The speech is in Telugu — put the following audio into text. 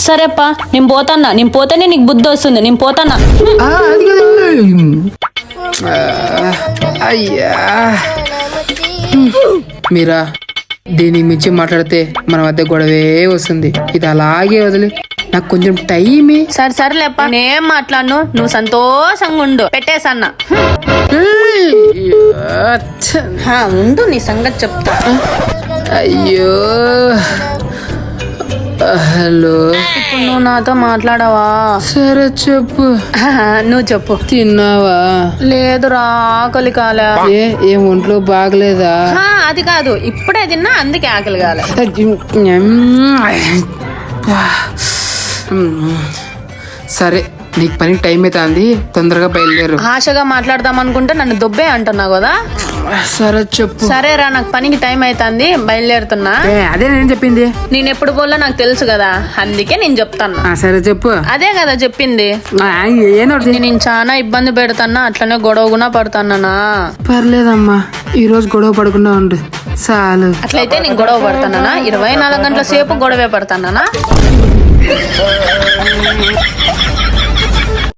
సరేప్పా నేను పోతేనే నీకు బుద్ధి వస్తుంది, నేను పోతానా. అది కదా. అయ్యా మీరా దీనికి మించి మాట్లాడితే మన మధ్య గొడవే వస్తుంది. ఇది అలాగే వదిలి నాకు కొంచెం టైమే. సరేలేప్ప నేనేం మాట్లాడను, నువ్వు సంతోషంగా ఉండు. పెట్టేసన్నా ఉండు, నీ సంగతి చెప్తా. అయ్యో హలో, ఇప్పుడు నువ్వు నాతో మాట్లాడవా? సరే చెప్పు. నువ్వు చెప్పు. తిన్నావా? లేదురా, ఆకలి కాలే. ఏం ఒంట్లో బాగలేదా? అది కాదు, ఇప్పుడే తిన్నా, అందుకే ఆకలి కాలే. సరే నీకు పనికి టైం అవుతుంది, తొందరగా బయలుదేరు. ఆశగా మాట్లాడదాం అనుకుంటే నన్ను దొబ్బే అంటున్నావు కదా. సరే చెప్పు. సరేరా, నాకు పనికి టైం అవుతుంది, బయలుదేరుతున్నా. అదే నేను చెప్పింది. నేను ఎప్పుడు పోలా నాకు తెలుసు కదా, అందుకే నేను చెప్తాను. సరే చెప్పు. అదే కదా చెప్పింది. నేను చాలా ఇబ్బంది పెడతానా, అట్లనే గొడవ కూడా పడతానా. పర్లేదమ్మా, ఈ రోజు గొడవ పడకుండా ఉండు చాలు. అట్లయితే నేను గొడవ పడతానా? 24 గంటల సేపు గొడవే పడతానా?